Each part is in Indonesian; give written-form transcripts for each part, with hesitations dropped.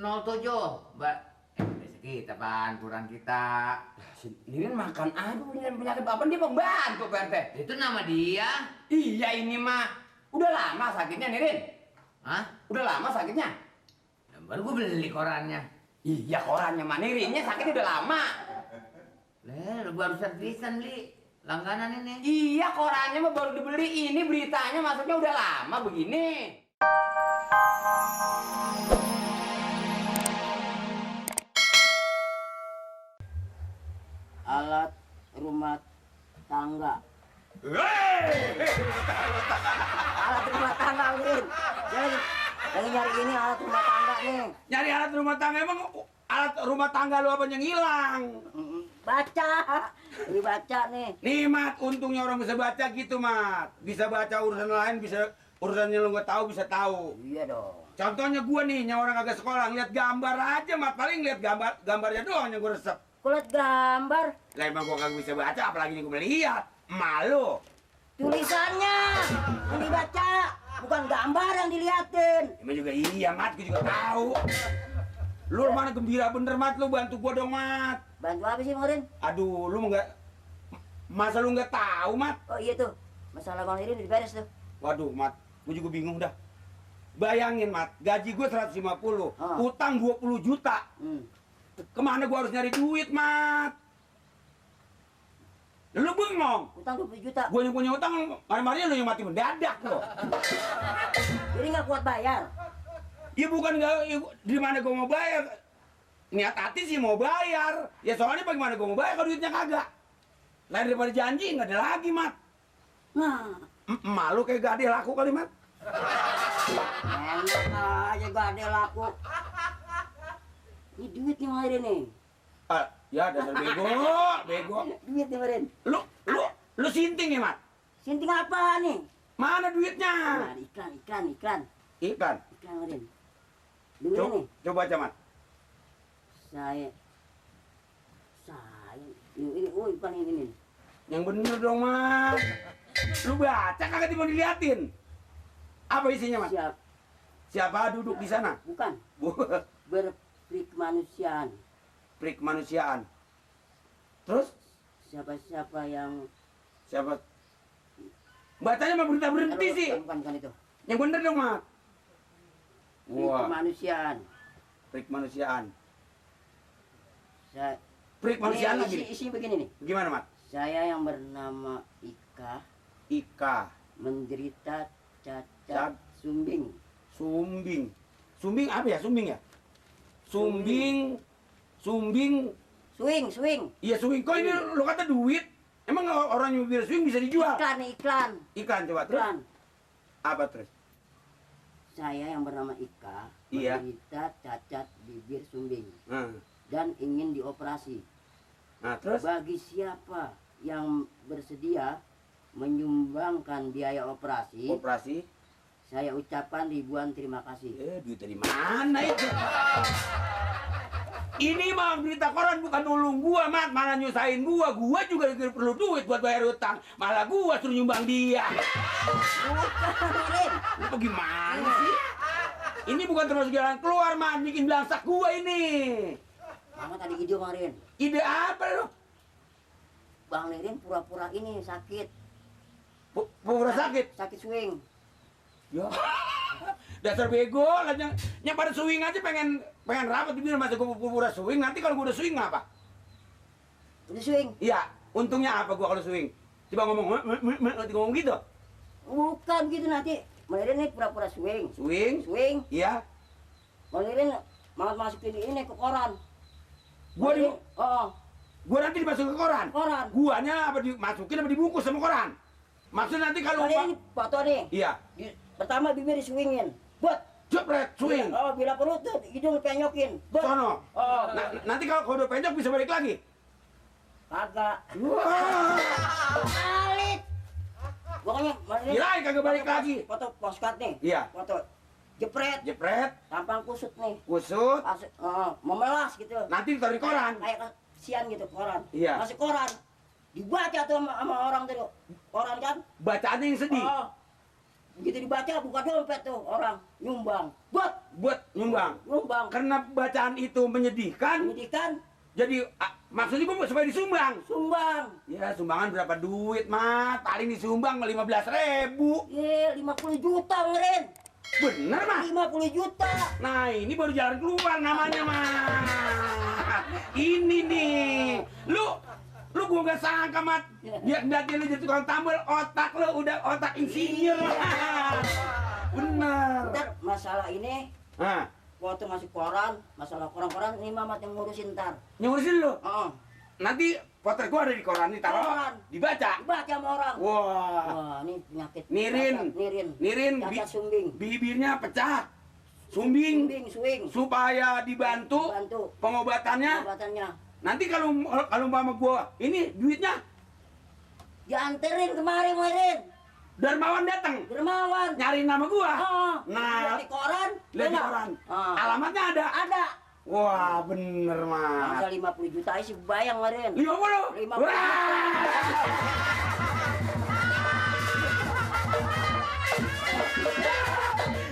07, Mbak. Desa kita, Pan, kurang kita. Nirin makan aduh dengan penyakit apa dia pembantu Pak RT. Itu nama dia. Iya ini mah udah lama sakitnya Nirin. Hah? Udah lama sakitnya. Baru gue beli korannya. Iya korannya mah Nirinnya sakitnya udah lama. Lu baru servisan, Li. Langganan ini. Iya korannya mah baru dibeli, ini beritanya masuknya udah lama begini. Alat rumah tangga. Alat rumah tangga, Udin. Lagi nyari ini alat rumah tangga nih. Nyari alat rumah tangga emang alat rumah tangga lu apa yang hilang? Baca. Ini baca nih. Nih Mat, untungnya orang bisa baca gitu Mat. Bisa baca urusan lain, bisa urusannya lu nggak tahu bisa tahu. Iya dong. Contohnya gua nih, yang orang agak sekolah ngeliat gambar aja Mat, paling lihat gambarnya doang yang gua resep. Kulit gambar. Lah emang gua kagak bisa baca, apalagi gua melihat. Malu. Tulisannya yang dibaca, bukan gambar yang diliatin. Emang juga iya Mat, gua juga tahu. Lu mana gembira bener Mat, lu bantu gua dong Mat. Bantu apa sih, Morin? Aduh, lu nggak, masa lu nggak tahu Mat? Oh iya tuh, masalah Bang Irin udah beres tuh. Waduh Mat, gua juga bingung dah. Bayangin Mat, gaji gua 150, utang 20 juta. Kemana gua harus nyari duit Mat? Lu bengong. Utang 20 juta. Gua yang punya utang, mari-marinya lu yang mati mendadak lo. Jadi nggak kuat bayar. Ya bukan nggak, ya, di mana gua mau bayar? Niat hati sih mau bayar. Ya soalnya bagaimana gua mau bayar kalau duitnya kagak. Lain daripada janji nggak ada lagi Mat. Nah, Malu kayak gak ada laku kali Mat. enak aja gak ada laku. Ini duit nih Morin nih. Ya dasar bego, bego. Duit nih Morin. Lu sinting ya Mat? Sinting apa nih? Mana duitnya? Nah, iklan. Ikan. Iklan Morin. Dengerin nih. Coba aja Mat. Saya ini iklan ini nih. Yang bener dong Mat. Lu baca kagak mau diliatin? Apa isinya Mat? Siapa duduk di sana? Bukan. Berperi kemanusiaan. Peri kemanusiaan. Terus? Siapa yang Siapa? Bacanya mah berhenti sih. Bukan itu. Yang bener dong Mat. Peri kemanusiaan. Peri kemanusiaan. Saya Peri kemanusiaan lagi. Isi begini nih. Gimana Mat? Saya yang bernama Ika. menderita cacat sumbing. Sumbing apa ya? Sumbing ya? Sumbing. Swing. Iya swing. Kok ini lo kata duit? Emang orang yang bibir swing bisa dijual? Iklan. Iklan coba terus. Iklan. Apa terus? Saya yang bernama Ika Iya. menderita cacat bibir sumbing Nah, dan ingin dioperasi. terus? Bagi siapa yang bersedia menyumbangkan biaya operasi, saya ucapkan ribuan terima kasih. Duit dari mana itu? Ini mah berita koran bukan nulung gua, Mat. Malah nyusahin gua. Gua juga perlu duit buat bayar utang. Malah gua suruh nyumbang dia. Bukan, Apa gimana sih? Ini bukan termasuk jalan keluar, Mat. Bikin belangsak gua ini. Mama tadi ide kemarin. Ide apa lo? Bang Lirin pura-pura ini sakit. Pura sakit? Sakit swing. Ya. Dasar bego, yang pada swing aja pengen rapat dibilang masa gua pura swing. Nanti kalau gua udah swing apa? Udah swing? Iya, untungnya apa gua kalau swing? Coba ngomong gitu. Bukan gitu nanti. Bang Lirin nih pura-pura swing. Swing? Iya. Bang Lirin mau masukin ini ke koran. Gua nanti dimasukin ke koran. Guanya apa dimasukin apa dibungkus sama koran? Maksudnya nanti kalau ini foto nih. Iya. Pertama bibir diswingin. Buat jepret swing. Bila perlu tuh hidung penyokin. Sono. Nanti kalau udah penyok bisa balik lagi. Kagak. Wah. Balik. Pokoknya Kirain kagak balik lagi. Foto postcard nih. Iya. Foto jepret. Tampang kusut nih. Kusut. Memelas gitu. Nanti ditaruh di koran. Kayak kesian gitu koran. Iya. Masih koran. Dibaca tuh sama orang tuh. Koran kan. Bacaannya yang sedih. begitu dibaca buka dompet tuh orang nyumbang. Buat nyumbang. Nyumbang. Karena bacaan itu menyedihkan, Pendidikan jadi maksudnya gue supaya disumbang. sumbang. Ya sumbangan berapa duit, Mat? Paling disumbang 15.000. 50 juta ngeren. Bener, Mat? 50 juta. Nah, ini baru jalan keluar namanya, Mat. Ini nih. Lu gua gak sangka, Mat. Dia berarti lu jadi tukang tambal, otak lu udah otak insinyur. Bener. Ntar masalah ini Nah, waktu masuk koran, masalah koran-koran ini Mamat yang ngurusin ntar. ngurusin lu. Oh, Nanti potret gua ada di koran nih, taruh. Koran. Dibaca. dibaca sama orang. Wah. Wah, ini penyakit. Nirin. Nirin. Bi- Cacat sumbing. bibirnya pecah. Sumbing. Swing. Supaya dibantu Bantu. pengobatannya. Obatannya. Nanti kalau mama gua ini duitnya Dianterin kemarin. Darmawan datang Dermawan. nyari nama gua. Oh, Nah, lihat di koran. lihat di enggak? koran. Ah. Alamatnya ada. Ada. Wah, bener, Mas. Masa 50 juta sih bayang kemarin. 50. 50. Wah.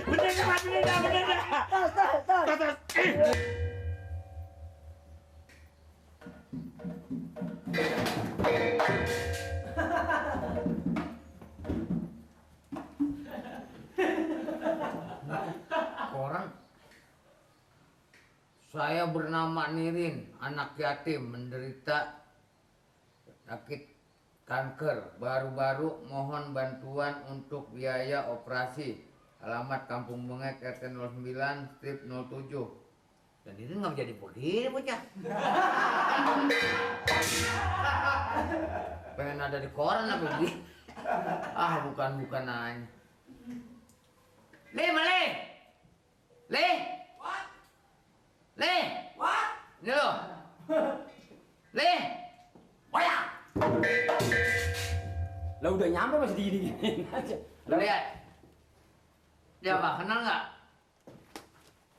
Bener dah, Mas, bener dah. Tas. Tos. Koran. Saya bernama Nirin, anak yatim menderita sakit kanker. Baru-baru mohon bantuan untuk biaya operasi. Alamat Kampung Bengek RT 09 strip 07. Dan ini nggak jadi begini bocah. Pengen ada di koran apa begini? Ah bukan aja. Le. Le. What? Ini lo. Le. Waya. Lah udah nyampe masih digini-giniin aja. Lo lihat. Dia apa? Kenal nggak?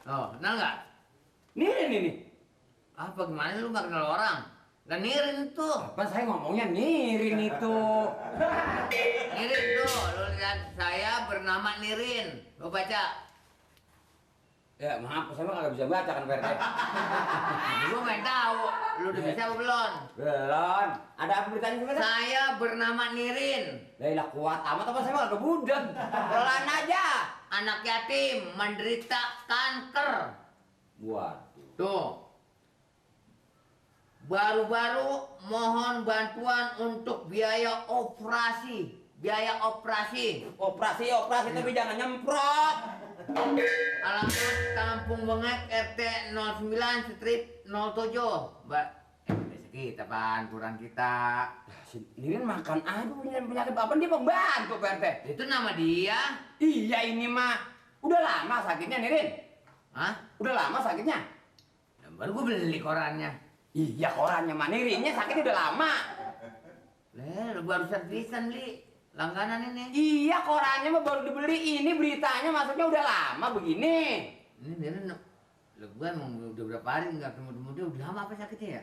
Oh, kenal nggak? Nirin ini. Apa gimana lu nggak kenal orang? Dan Nirin itu. Apa saya ngomongnya Nirin itu? Nirin tuh, lu lihat saya bernama Nirin. Lu baca. Ya maaf, saya mah kagak bisa baca kan Pak RT. Gua nggak tahu. Lu udah bisa apa belum? Belum. Ada apa beritanya gimana? Saya bernama Nirin. Lah kuat amat apa saya mah kagak budeg. Pelan aja. Anak yatim menderita kanker. Waduh. Tuh. Baru-baru mohon bantuan untuk biaya operasi. Operasi tapi jangan nyemprot. Alamat Kampung Bengek RT 09 strip 07. Mbak, biasa kita pan, kurang kita. Si Nirin makan aduh penyakit apa dia pembantu Pak RT. Itu nama dia. Iya ini mah udah lama sakitnya Nirin. Hah? Udah lama sakitnya. Baru gue beli korannya. Iya korannya mah Nirinnya sakit udah lama. Lu baru servisan li. Langganan ini. Iya korannya mah baru dibeli ini beritanya maksudnya udah lama begini. Ini lu gua emang udah berapa hari nggak ketemu dia udah lama apa sakitnya ya?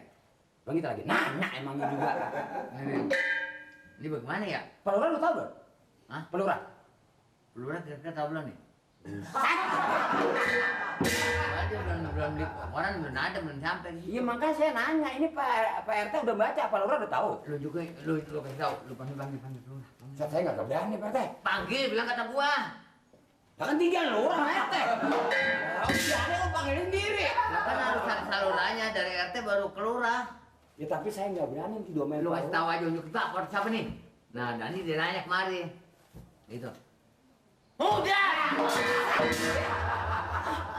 Bang kita lagi nanya emangnya juga. Ini bagaimana ya? Pak Lurah lu tahu belum? Hah? Pak Lurah? Lurah kira-kira tahu belum nih? Aja belum di koran belum ada belum sampai. Iya makanya saya nanya ini Pak RT udah baca Pak Lurah udah tahu. Lu juga lu kasih tahu lu panggil lu. Saya nggak berani Pak RT. Panggil bilang kata gua. Lah kan tinggal Lurah RT. Berani lu panggilin sendiri. Lah kan harus salurannya dari RT baru ke lurah. Ya tapi saya nggak berani nanti domain. Lu kasih tahu aja unjuk Pak siapa nih? Nah, Dani dia nanya kemari. Gitu. Udah.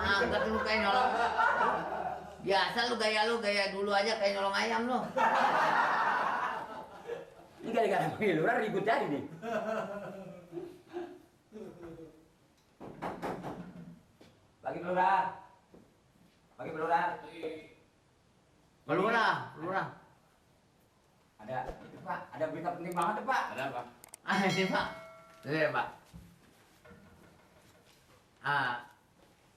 Angkat lu kayak nyolong. Biasa lu gaya dulu aja kayak nyolong ayam lu. Ini gara-gara panggil Lurah ribut aja nih. Pagi Lurah. Pagi Lurah. Lurah. Ada itu Pak, ada berita penting banget tuh Pak. Ada apa? Ini Pak. Ini Pak.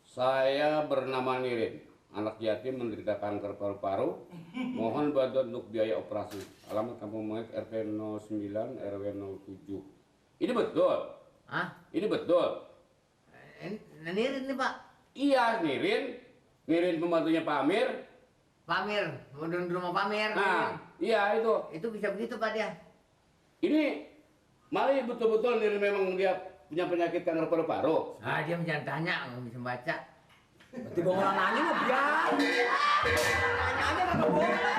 Saya bernama Nirin, anak yatim menderita kanker paru-paru. Mohon bantuan untuk biaya operasi. Alamat Kampung Bengek RT 09 RW 07. Ini betul. Hah? Ini betul. Nirin nih Pak. Iya, Nirin pembantunya Pak Amir. Pak Amir, mau di rumah Pak Amir. Nah, iya itu. Itu bisa begitu Pak dia. Ini Mali betul-betul Nirin memang dia punya penyakit kanker paru-paru. Ah dia jangan tanya, nggak bisa baca. Berarti gua orang nanya mah biar. Nanya aja kagak boleh.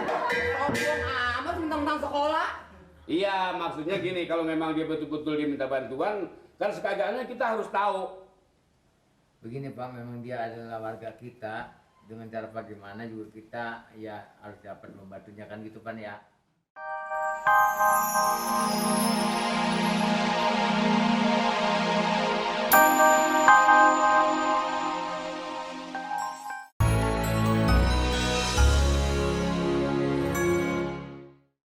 Sombong amat tentang sekolah. Iya, maksudnya gini, kalau memang dia betul-betul diminta bantuan, kan sekagaknya kita harus tahu. Begini Pak, memang dia adalah warga kita. Dengan cara bagaimana juga kita ya harus dapat membantunya kan gitu Pak ya.